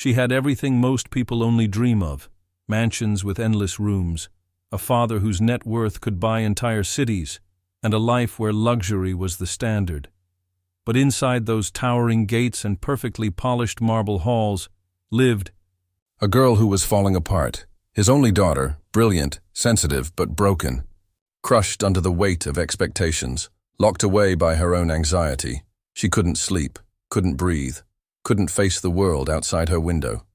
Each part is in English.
She had everything most people only dream of: mansions with endless rooms, a father whose net worth could buy entire cities, and a life where luxury was the standard. But inside those towering gates and perfectly polished marble halls lived a girl who was falling apart, his only daughter, brilliant, sensitive, but broken, crushed under the weight of expectations, locked away by her own anxiety. She couldn't sleep, couldn't breathe, couldn't face the world outside her window.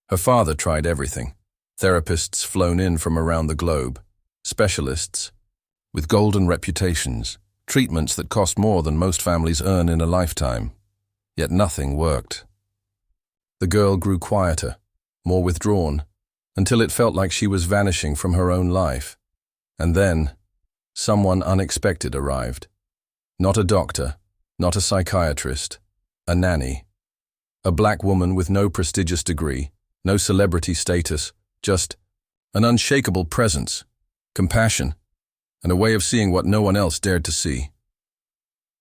Her father tried everything. Therapists flown in from around the globe, specialists with golden reputations, treatments that cost more than most families earn in a lifetime. Yet nothing worked. The girl grew quieter, more withdrawn, until it felt like she was vanishing from her own life. And then, someone unexpected arrived. Not a doctor, not a psychiatrist, a nanny. A black woman with no prestigious degree, no celebrity status, just an unshakable presence, compassion, and a way of seeing what no one else dared to see.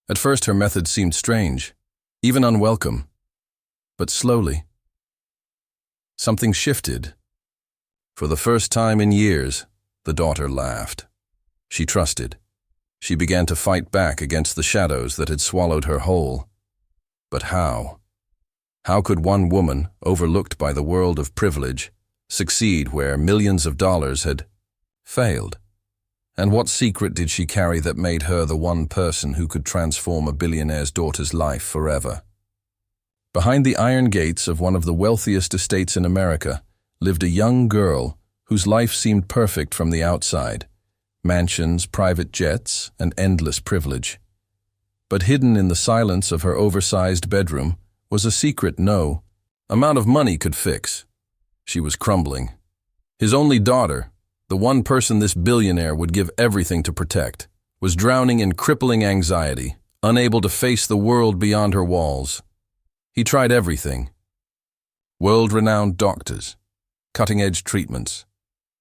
At first her methods seemed strange, even unwelcome. But slowly, something shifted. For the first time in years, the daughter laughed. She trusted. She began to fight back against the shadows that had swallowed her whole. But how? How could one woman, overlooked by the world of privilege, succeed where millions of dollars had failed? And what secret did she carry that made her the one person who could transform a billionaire's daughter's life forever? Behind the iron gates of one of the wealthiest estates in America lived a young girl whose life seemed perfect from the outside: mansions, private jets, and endless privilege. But hidden in the silence of her oversized bedroom was a secret no amount of money could fix. She was crumbling. His only daughter, the one person this billionaire would give everything to protect, was drowning in crippling anxiety, unable to face the world beyond her walls. He tried everything: world-renowned doctors, cutting-edge treatments,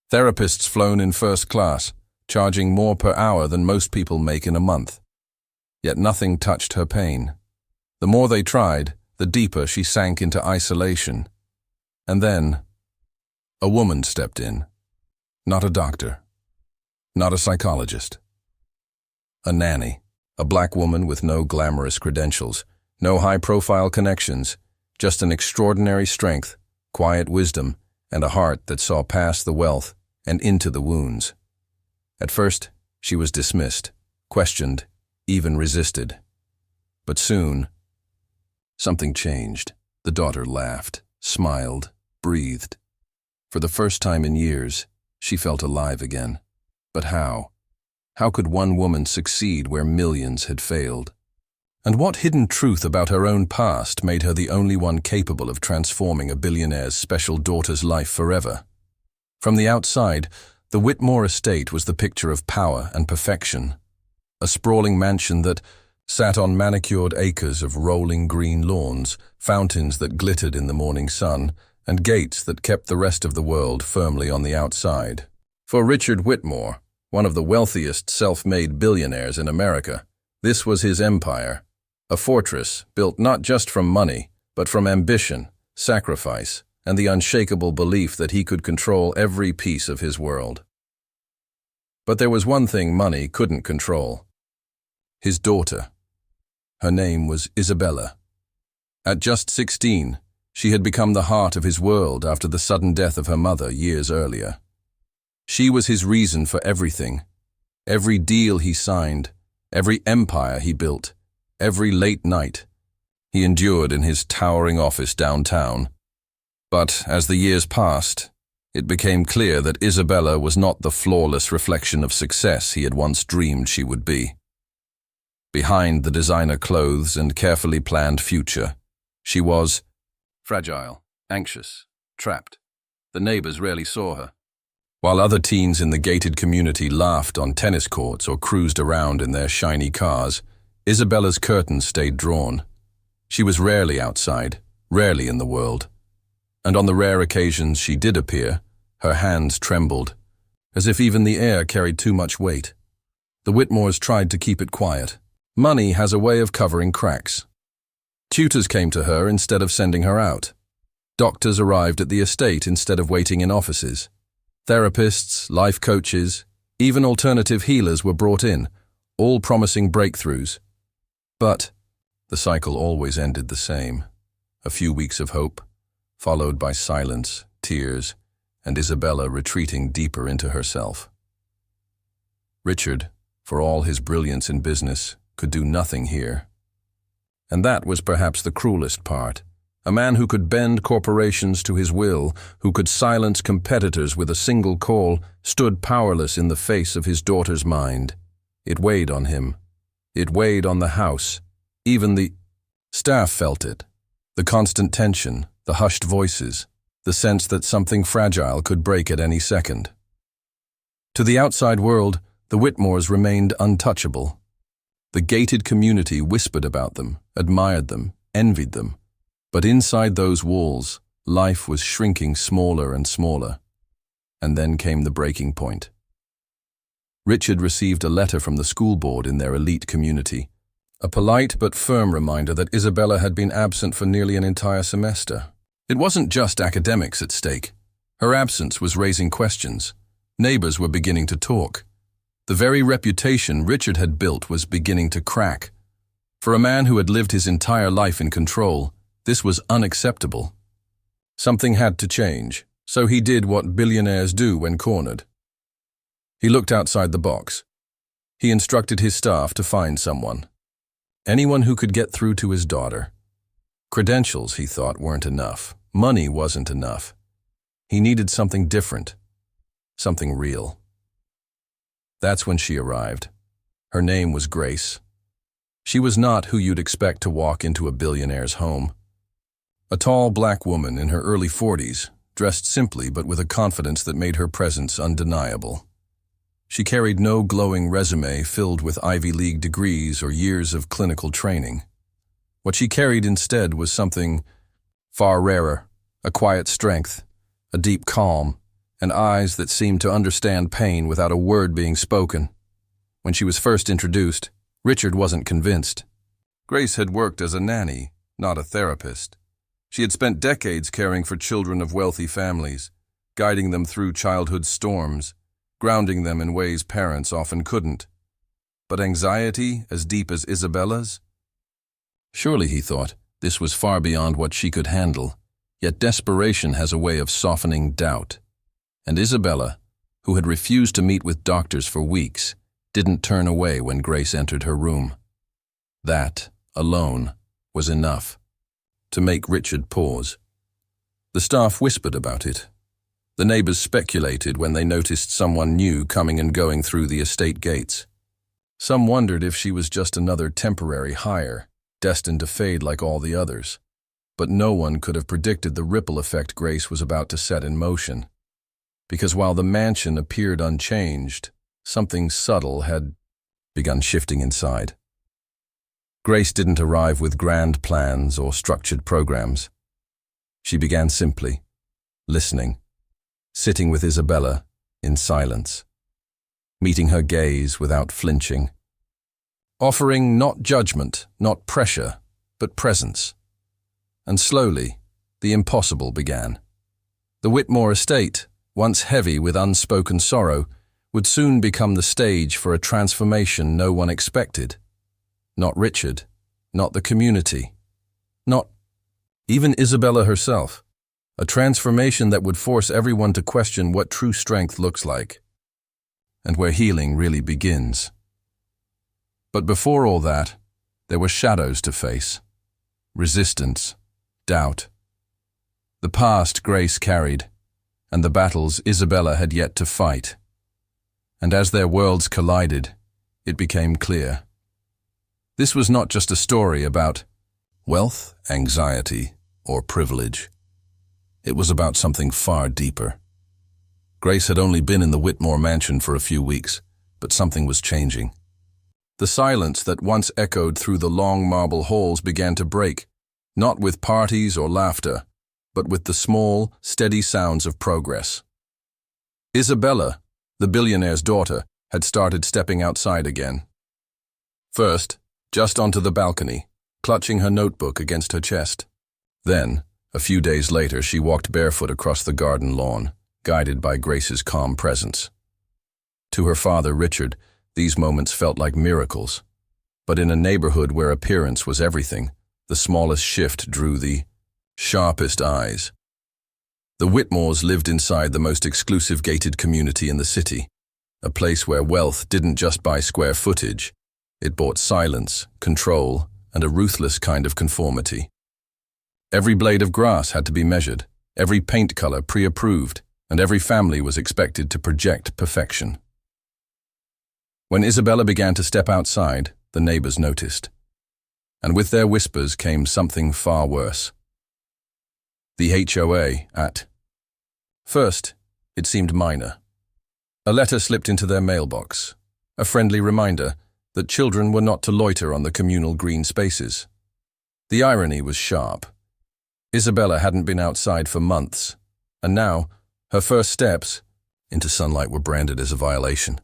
therapists flown in first class, charging more per hour than most people make in a month. Yet nothing touched her pain. The more they tried, the deeper she sank into isolation. And then, a woman stepped in. Not a doctor, not a psychologist. A nanny, a black woman with no glamorous credentials, no high-profile connections, just an extraordinary strength, quiet wisdom, and a heart that saw past the wealth and into the wounds. At first, she was dismissed, questioned, even resisted. But soon, something changed. The daughter laughed, smiled, breathed. For the first time in years, she felt alive again. But how? How could one woman succeed where millions had failed? And what hidden truth about her own past made her the only one capable of transforming a billionaire's special daughter's life forever? From the outside, the Whitmore estate was the picture of power and perfection. A sprawling mansion that sat on manicured acres of rolling green lawns, fountains that glittered in the morning sun, and gates that kept the rest of the world firmly on the outside. For Richard Whitmore, one of the wealthiest self-made billionaires in America, this was his empire, a fortress built not just from money, but from ambition, sacrifice, and the unshakable belief that he could control every piece of his world. But there was one thing money couldn't control: his daughter. Her name was Isabella. At just 16, she had become the heart of his world after the sudden death of her mother years earlier. She was his reason for everything. Every deal he signed, every empire he built, every late night he endured in his towering office downtown. But as the years passed, it became clear that Isabella was not the flawless reflection of success he had once dreamed she would be. Behind the designer clothes and carefully planned future, she was fragile, anxious, trapped. The neighbors rarely saw her. While other teens in the gated community laughed on tennis courts or cruised around in their shiny cars, Isabella's curtains stayed drawn. She was rarely outside, rarely in the world. And on the rare occasions she did appear, her hands trembled, as if even the air carried too much weight. The Whitmores tried to keep it quiet. Money has a way of covering cracks. Tutors came to her instead of sending her out. Doctors arrived at the estate instead of waiting in offices. Therapists, life coaches, even alternative healers were brought in, all promising breakthroughs. But the cycle always ended the same. A few weeks of hope, followed by silence, tears, and Isabella retreating deeper into herself. Richard, for all his brilliance in business, could do nothing here. And that was perhaps the cruelest part. A man who could bend corporations to his will, who could silence competitors with a single call, stood powerless in the face of his daughter's mind. It weighed on him. It weighed on the house. Even the staff felt it. The constant tension, the hushed voices, the sense that something fragile could break at any second. To the outside world, the Whitmores remained untouchable. The gated community whispered about them, admired them, envied them. But inside those walls, life was shrinking smaller and smaller. And then came the breaking point. Richard received a letter from the school board in their elite community. A polite but firm reminder that Isabella had been absent for nearly an entire semester. It wasn't just academics at stake. Her absence was raising questions. Neighbors were beginning to talk. The very reputation Richard had built was beginning to crack. For a man who had lived his entire life in control, this was unacceptable. Something had to change, so he did what billionaires do when cornered. He looked outside the box. He instructed his staff to find someone. Anyone who could get through to his daughter. Credentials, he thought, weren't enough. Money wasn't enough. He needed something different, something real. That's when she arrived. Her name was Grace. She was not who you'd expect to walk into a billionaire's home. A tall black woman in her early 40s, dressed simply but with a confidence that made her presence undeniable. She carried no glowing resume filled with Ivy League degrees or years of clinical training. What she carried instead was something far rarer, a quiet strength, a deep calm, and eyes that seemed to understand pain without a word being spoken. When she was first introduced, Richard wasn't convinced. Grace had worked as a nanny, not a therapist. She had spent decades caring for children of wealthy families, guiding them through childhood's storms, grounding them in ways parents often couldn't. But anxiety as deep as Isabella's? Surely, he thought, this was far beyond what she could handle. Yet desperation has a way of softening doubt. And Isabella, who had refused to meet with doctors for weeks, didn't turn away when Grace entered her room. That, alone, was enough to make Richard pause. The staff whispered about it. The neighbors speculated when they noticed someone new coming and going through the estate gates. Some wondered if she was just another temporary hire, destined to fade like all the others. But no one could have predicted the ripple effect Grace was about to set in motion. Because while the mansion appeared unchanged, something subtle had begun shifting inside. Grace didn't arrive with grand plans or structured programs. She began simply, listening, sitting with Isabella in silence, meeting her gaze without flinching, offering not judgment, not pressure, but presence. And slowly, the impossible began. The Whitmore estate, once heavy with unspoken sorrow, would soon become the stage for a transformation no one expected. Not Richard, not the community, not even Isabella herself. A transformation that would force everyone to question what true strength looks like, and where healing really begins. But before all that, there were shadows to face. Resistance, doubt. The past Grace carried, and the battles Isabella had yet to fight. And as their worlds collided, it became clear. This was not just a story about wealth, anxiety, or privilege. It was about something far deeper. Grace had only been in the Whitmore mansion for a few weeks, but something was changing. The silence that once echoed through the long marble halls began to break, not with parties or laughter, but with the small, steady sounds of progress. Isabella, the billionaire's daughter, had started stepping outside again. First, just onto the balcony, clutching her notebook against her chest. Then, A few days later, she walked barefoot across the garden lawn, guided by Grace's calm presence. To her father, Richard, these moments felt like miracles. But in a neighborhood where appearance was everything, the smallest shift drew the sharpest eyes. The Whitmores lived inside the most exclusive gated community in the city, a place where wealth didn't just buy square footage, it bought silence, control, and a ruthless kind of conformity. Every blade of grass had to be measured, every paint color pre-approved, and every family was expected to project perfection. When Isabella began to step outside, the neighbors noticed. And with their whispers came something far worse. The HOA at first, it seemed minor. A letter slipped into their mailbox, a friendly reminder that children were not to loiter on the communal green spaces. The irony was sharp. Isabella hadn't been outside for months, and now, her first steps into sunlight were branded as a violation.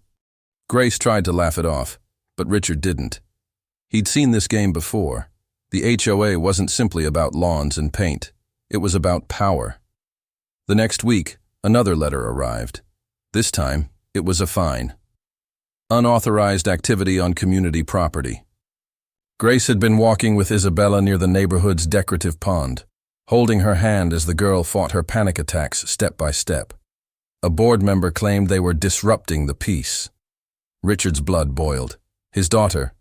Grace tried to laugh it off, but Richard didn't. He'd seen this game before. The HOA wasn't simply about lawns and paint. It was about power. The next week, another letter arrived. This time, it was a fine. Unauthorized activity on community property. Grace had been walking with Isabella near the neighborhood's decorative pond, holding her hand as the girl fought her panic attacks step by step. A board member claimed they were disrupting the peace. Richard's blood boiled. His daughter,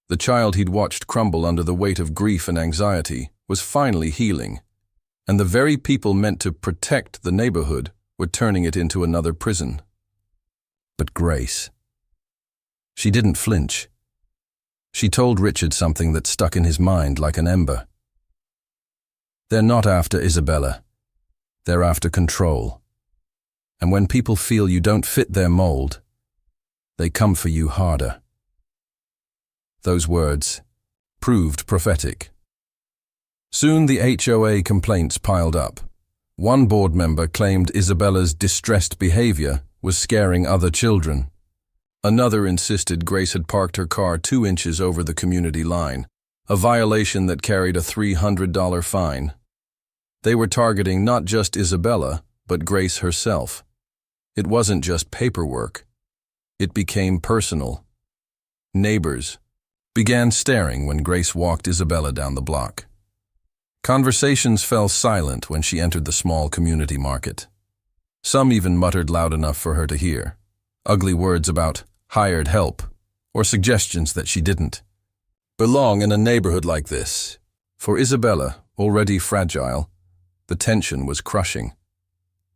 the child he'd watched crumble under the weight of grief and anxiety, was finally healing, and the very people meant to protect the neighborhood were turning it into another prison. But Grace, she didn't flinch. She told Richard something that stuck in his mind like an ember. They're not after Isabella. They're after control. And when people feel you don't fit their mold, they come for you harder. Those words proved prophetic. Soon the HOA complaints piled up. One board member claimed Isabella's distressed behavior was scaring other children. Another insisted Grace had parked her car 2 inches over the community line, a violation that carried a $300 fine. They were targeting not just Isabella, but Grace herself. It wasn't just paperwork. It became personal. Neighbors began staring when Grace walked Isabella down the block. Conversations fell silent when she entered the small community market. Some even muttered loud enough for her to hear, ugly words about hired help, or suggestions that she didn't belong in a neighborhood like this. For Isabella, already fragile, the tension was crushing.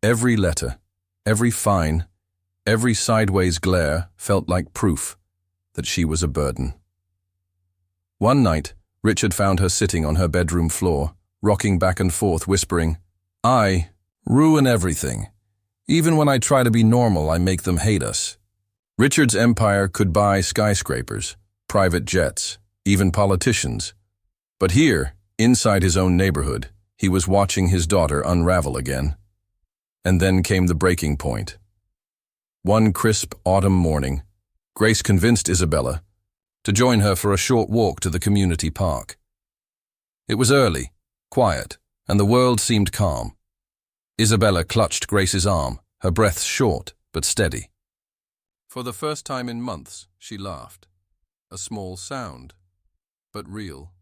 Every letter, every fine, every sideways glare felt like proof that she was a burden. One night, Richard found her sitting on her bedroom floor, rocking back and forth, whispering, "I ruin everything. Even when I try to be normal, I make them hate us." Richard's empire could buy skyscrapers, private jets, even politicians. But here, inside his own neighborhood, he was watching his daughter unravel again. And then came the breaking point. One crisp autumn morning, Grace convinced Isabella to join her for a short walk to the community park. It was early, quiet, and the world seemed calm. Isabella clutched Grace's arm, her breath short but steady. For the first time in months, she laughed. A small sound, but real.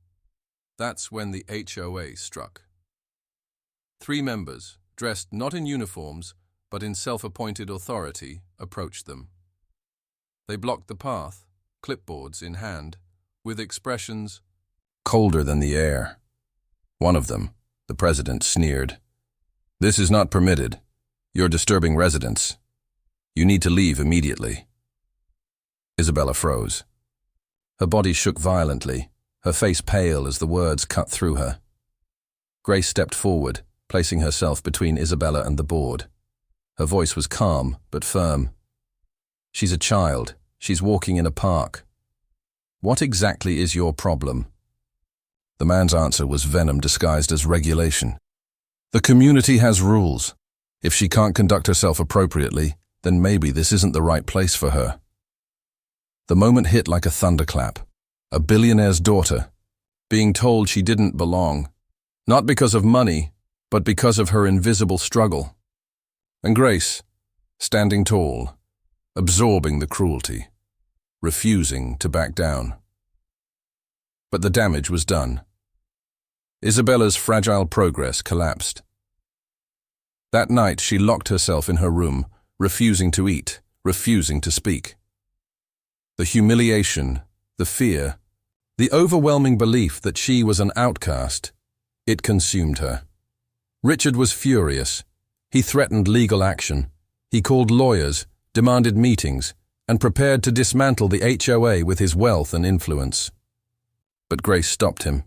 That's when the HOA struck. 3 members, dressed not in uniforms, but in self-appointed authority, approached them. They blocked the path, clipboards in hand, with expressions colder than the air. One of them, the president, sneered, "This is not permitted. You're disturbing residents. You need to leave immediately." Isabella froze. Her body shook violently, her face pale as the words cut through her. Grace stepped forward, placing herself between Isabella and the board. Her voice was calm but firm. "She's a child. She's walking in a park. What exactly is your problem?" The man's answer was venom disguised as regulation. "The community has rules. If she can't conduct herself appropriately, then maybe this isn't the right place for her." The moment hit like a thunderclap. A billionaire's daughter, being told she didn't belong, not because of money, but because of her invisible struggle. And Grace, standing tall, absorbing the cruelty, refusing to back down. But the damage was done. Isabella's fragile progress collapsed. That night she locked herself in her room, refusing to eat, refusing to speak. The humiliation, the fear, the overwhelming belief that she was an outcast, it consumed her. Richard was furious. He threatened legal action. He called lawyers, demanded meetings, and prepared to dismantle the HOA with his wealth and influence. But Grace stopped him.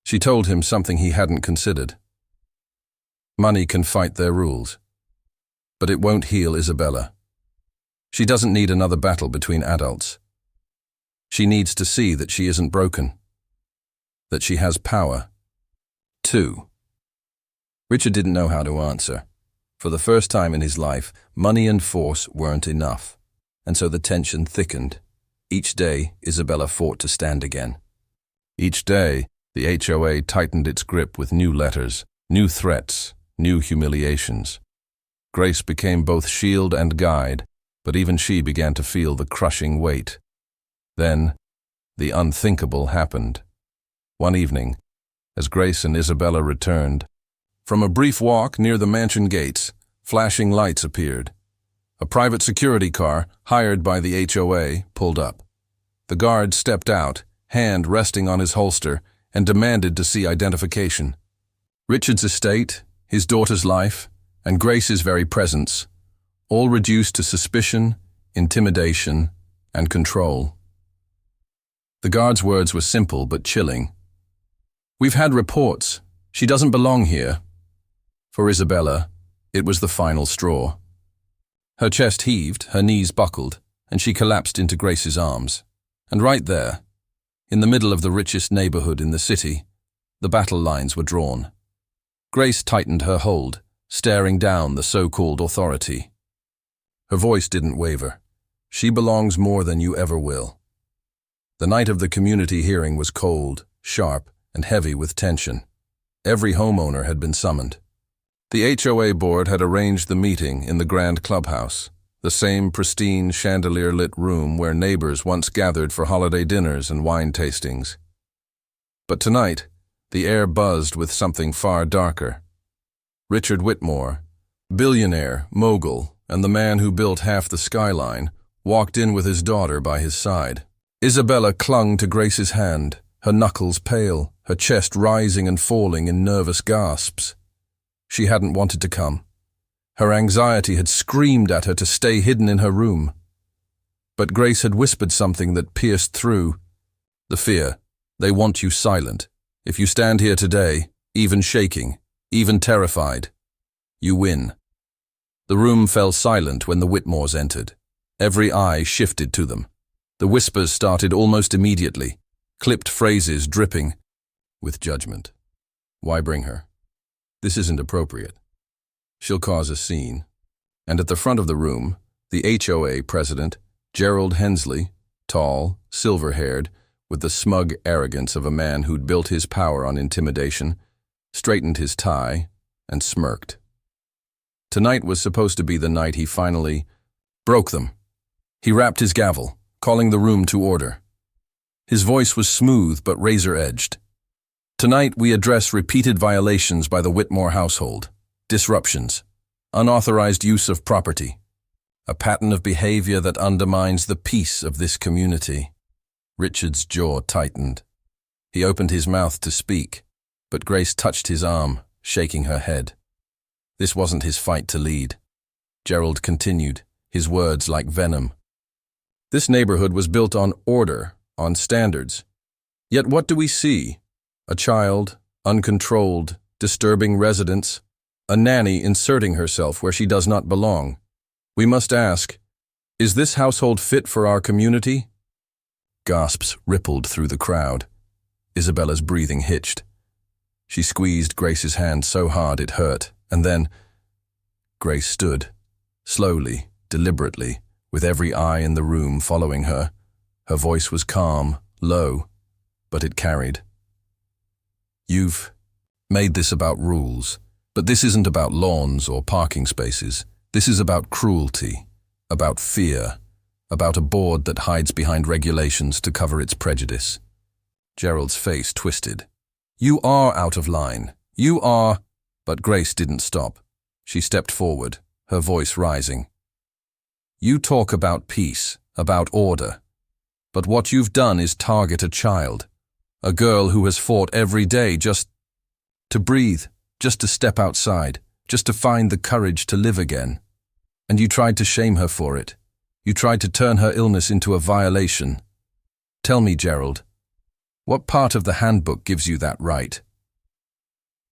She told him something he hadn't considered. Money can fight their rules, but it won't heal Isabella. She doesn't need another battle between adults. She needs to see that she isn't broken, that she has power. 2. Richard didn't know how to answer. For the first time in his life, money and force weren't enough, and so the tension thickened. Each day, Isabella fought to stand again. Each day, the HOA tightened its grip with new letters, new threats, new humiliations. Grace became both shield and guide, but even she began to feel the crushing weight. Then, the unthinkable happened. One evening, as Grace and Isabella returned, from a brief walk near the mansion gates, flashing lights appeared. A private security car, hired by the HOA, pulled up. The guard stepped out, hand resting on his holster, and demanded to see identification. Richard's estate, his daughter's life, and Grace's very presence, all reduced to suspicion, intimidation, and control. The guard's words were simple but chilling. "We've had reports. She doesn't belong here." For Isabella, it was the final straw. Her chest heaved, her knees buckled, and she collapsed into Grace's arms. And right there, in the middle of the richest neighborhood in the city, the battle lines were drawn. Grace tightened her hold, staring down the so-called authority. Her voice didn't waver. "She belongs more than you ever will." The night of the community hearing was cold, sharp, and heavy with tension. Every homeowner had been summoned. The HOA board had arranged the meeting in the grand clubhouse, the same pristine chandelier-lit room where neighbors once gathered for holiday dinners and wine tastings. But tonight, the air buzzed with something far darker. Richard Whitmore, billionaire, mogul, and the man who built half the skyline, walked in with his daughter by his side. Isabella clung to Grace's hand, her knuckles pale, her chest rising and falling in nervous gasps. She hadn't wanted to come. Her anxiety had screamed at her to stay hidden in her room. But Grace had whispered something that pierced through. The fear. "They want you silent. If you stand here today, even shaking, even terrified, you win." The room fell silent when the Whitmores entered. Every eye shifted to them. The whispers started almost immediately, clipped phrases dripping with judgment. "Why bring her? This isn't appropriate. She'll cause a scene." And at the front of the room, the HOA president, Gerald Hensley, tall, silver-haired, with the smug arrogance of a man who'd built his power on intimidation, straightened his tie and smirked. Tonight was supposed to be the night he finally broke them. He rapped his gavel, calling the room to order. His voice was smooth but razor-edged. "Tonight we address repeated violations by the Whitmore household, disruptions, unauthorized use of property, a pattern of behavior that undermines the peace of this community." Richard's jaw tightened. He opened his mouth to speak, but Grace touched his arm, shaking her head. This wasn't his fight to lead. Gerald continued, his words like venom. "This neighborhood was built on order, on standards. Yet what do we see? A child, uncontrolled, disturbing residents, a nanny inserting herself where she does not belong. We must ask, is this household fit for our community?" Gasps rippled through the crowd. Isabella's breathing hitched. She squeezed Grace's hand so hard it hurt, and then Grace stood, slowly, deliberately, with every eye in the room following her. Her voice was calm, low, but it carried. "You've made this about rules, But this isn't about lawns or parking spaces. This is about cruelty, about fear, about a board that hides behind regulations to cover its prejudice. Gerald's face twisted. You are out of line. You are… But Grace didn't stop. She stepped forward, her voice rising. You talk about peace, about order. But what you've done is target a child, a girl who has fought every day just to breathe, just to step outside, just to find the courage to live again. And you tried to shame her for it. You tried to turn her illness into a violation. Tell me, Gerald, what part of the handbook gives you that right?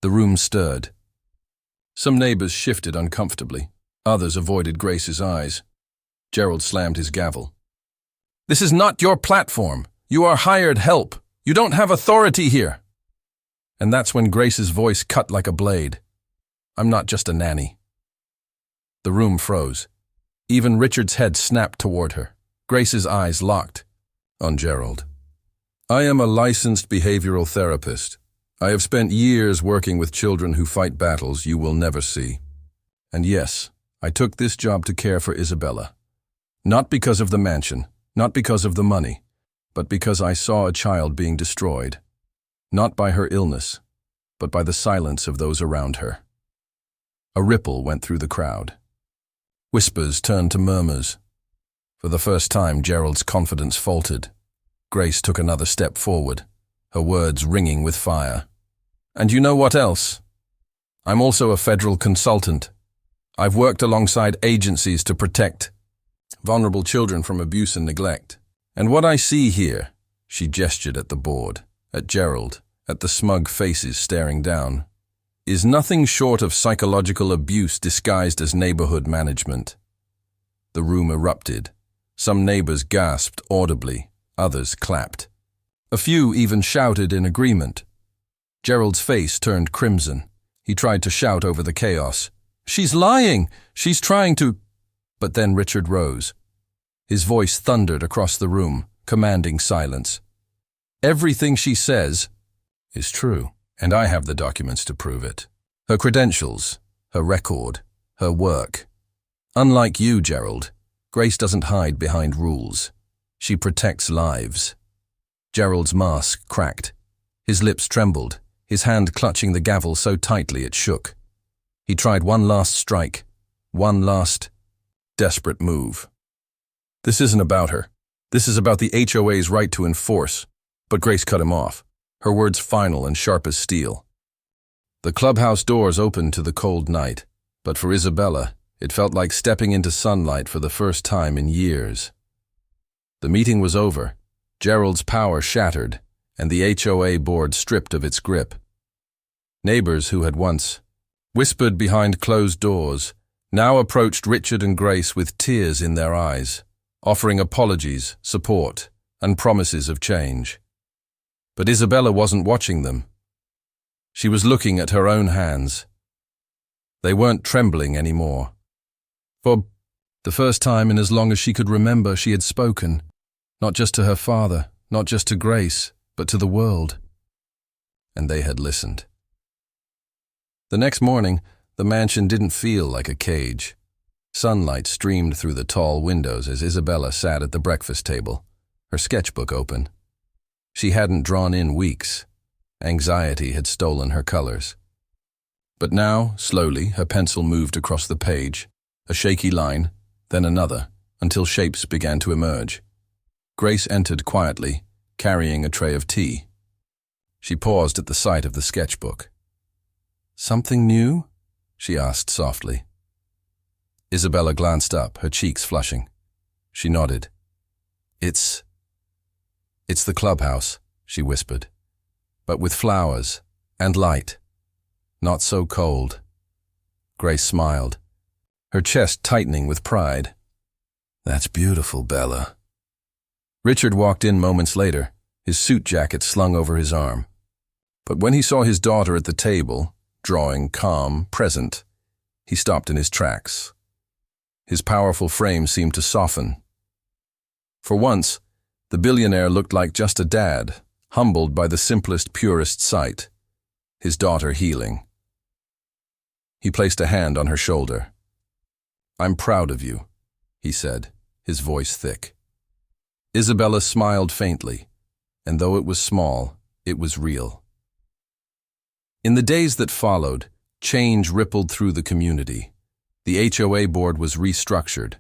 The room stirred. Some neighbors shifted uncomfortably. Others avoided Grace's eyes. Gerald slammed his gavel. This is not your platform. You are hired help. You don't have authority here. And that's when Grace's voice cut like a blade. I'm not just a nanny. The room froze. Even Richard's head snapped toward her. Grace's eyes locked on Gerald. I am a licensed behavioral therapist. I have spent years working with children who fight battles you will never see. And yes, I took this job to care for Isabella. Not because of the mansion, not because of the money, but because I saw a child being destroyed. Not by her illness, but by the silence of those around her. A ripple went through the crowd. Whispers turned to murmurs. For the first time, Gerald's confidence faltered. Grace took another step forward, her words ringing with fire. And you know what else? I'm also a federal consultant. I've worked alongside agencies to protect vulnerable children from abuse and neglect. And what I see here, she gestured at the board, at Gerald, at the smug faces staring down, is nothing short of psychological abuse disguised as neighborhood management. The room erupted. Some neighbors gasped audibly, others clapped. A few even shouted in agreement. Gerald's face turned crimson. He tried to shout over the chaos. She's lying! She's trying to… But then Richard rose. His voice thundered across the room, commanding silence. Everything she says is true, and I have the documents to prove it. Her credentials, her record, her work. Unlike you, Gerald, Grace doesn't hide behind rules. She protects lives. Gerald's mask cracked. His lips trembled, his hand clutching the gavel so tightly it shook. He tried one last strike, one last desperate move. This isn't about her. This is about the HOA's right to enforce. But Grace cut him off, her words final and sharp as steel. The clubhouse doors opened to the cold night, but for Isabella, it felt like stepping into sunlight for the first time in years. The meeting was over, Gerald's power shattered, and the HOA board stripped of its grip. Neighbors who had once whispered behind closed doors now approached Richard and Grace with tears in their eyes, offering apologies, support, and promises of change. But Isabella wasn't watching them. She was looking at her own hands. They weren't trembling anymore. For the first time in as long as she could remember, she had spoken, not just to her father, not just to Grace, but to the world. And they had listened. The next morning, the mansion didn't feel like a cage. Sunlight streamed through the tall windows as Isabella sat at the breakfast table, her sketchbook open. She hadn't drawn in weeks. Anxiety had stolen her colors. But now, slowly, her pencil moved across the page, a shaky line, then another, until shapes began to emerge. Grace entered quietly, carrying a tray of tea. She paused at the sight of the sketchbook. "Something new?" she asked softly. Isabella glanced up, her cheeks flushing. She nodded. It's the clubhouse," she whispered, "but with flowers and light. Not so cold." Grace smiled, her chest tightening with pride. "That's beautiful, Bella." Richard walked in moments later, his suit jacket slung over his arm. But when he saw his daughter at the table, drawing, calm, present, he stopped in his tracks. His powerful frame seemed to soften. For once, the billionaire looked like just a dad, humbled by the simplest, purest sight, his daughter healing. He placed a hand on her shoulder. "I'm proud of you," he said, his voice thick. Isabella smiled faintly, and though it was small, it was real. In the days that followed, change rippled through the community. The HOA board was restructured.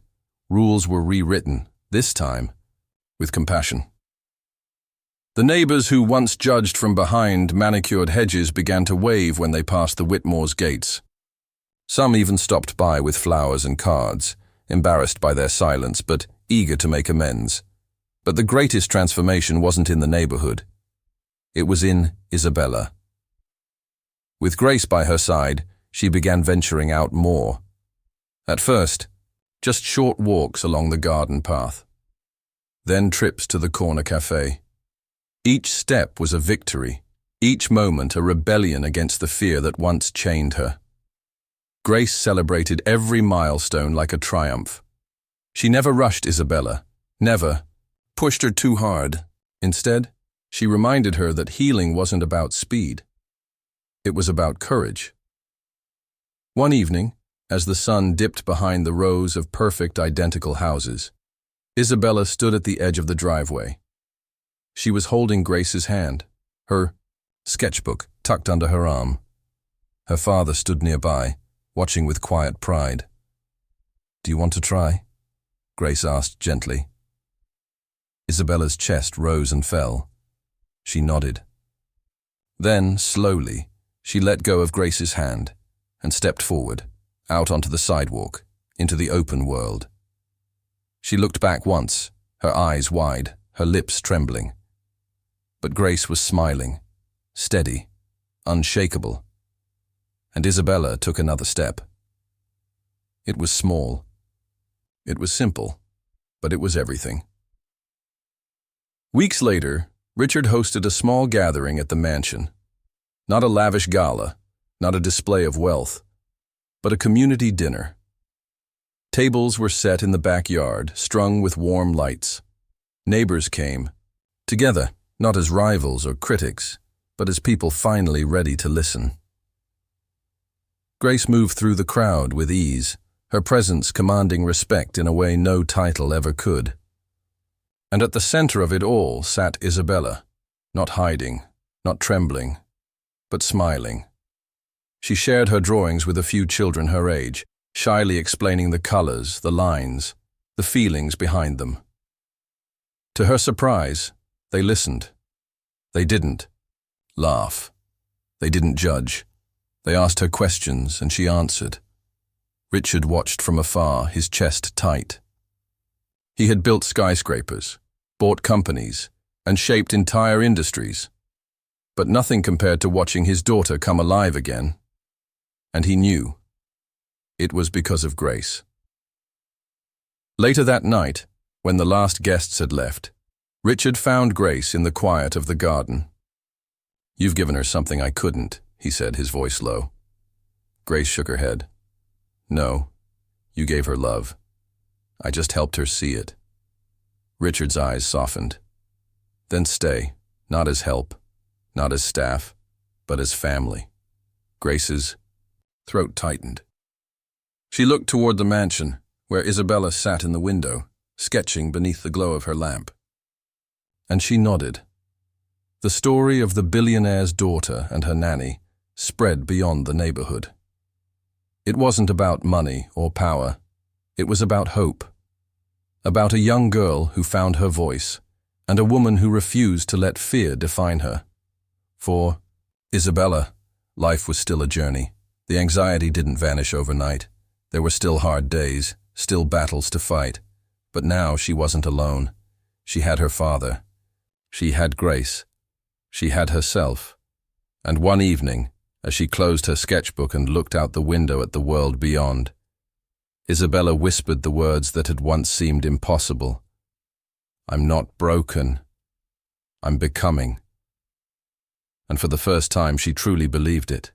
Rules were rewritten, this time with compassion. The neighbors who once judged from behind manicured hedges began to wave when they passed the Whitmore's gates. Some even stopped by with flowers and cards, embarrassed by their silence but eager to make amends. But the greatest transformation wasn't in the neighborhood. It was in Isabella. With Grace by her side, she began venturing out more. At first, just short walks along the garden path. Then trips to the corner cafe. Each step was a victory, each moment a rebellion against the fear that once chained her. Grace celebrated every milestone like a triumph. She never rushed Isabella, never pushed her too hard. Instead, she reminded her that healing wasn't about speed. It was about courage. One evening, as the sun dipped behind the rows of perfect identical houses, Isabella stood at the edge of the driveway. She was holding Grace's hand, her sketchbook tucked under her arm. Her father stood nearby, watching with quiet pride. "Do you want to try?" Grace asked gently. Isabella's chest rose and fell. She nodded. Then, slowly, she let go of Grace's hand and stepped forward, out onto the sidewalk, into the open world. She looked back once, her eyes wide, her lips trembling. But Grace was smiling, steady, unshakable. And Isabella took another step. It was small. It was simple, but it was everything. Weeks later, Richard hosted a small gathering at the mansion. Not a lavish gala, not a display of wealth, but a community dinner. Tables were set in the backyard, strung with warm lights. Neighbors came, together, not as rivals or critics, but as people finally ready to listen. Grace moved through the crowd with ease, her presence commanding respect in a way no title ever could. And at the center of it all sat Isabella, not hiding, not trembling, but smiling. She shared her drawings with a few children her age, shyly explaining the colors, the lines, the feelings behind them. To her surprise, they listened. They didn't laugh. They didn't judge. They asked her questions, and she answered. Richard watched from afar, his chest tight. He had built skyscrapers, bought companies, and shaped entire industries. But nothing compared to watching his daughter come alive again. And he knew. It was because of Grace. Later that night, when the last guests had left, Richard found Grace in the quiet of the garden. "You've given her something I couldn't," he said, his voice low. Grace shook her head. "No, you gave her love. I just helped her see it." Richard's eyes softened. "Then stay, not as help, not as staff, but as family." Grace's throat tightened. She looked toward the mansion, where Isabella sat in the window, sketching beneath the glow of her lamp. And she nodded. The story of the billionaire's daughter and her nanny spread beyond the neighborhood. It wasn't about money or power. It was about hope. About a young girl who found her voice, and a woman who refused to let fear define her. For Isabella, life was still a journey. The anxiety didn't vanish overnight. There were still hard days, still battles to fight. But now she wasn't alone. She had her father. She had Grace. She had herself. And one evening, as she closed her sketchbook and looked out the window at the world beyond, Isabella whispered the words that had once seemed impossible. "I'm not broken. I'm becoming." And for the first time, she truly believed it.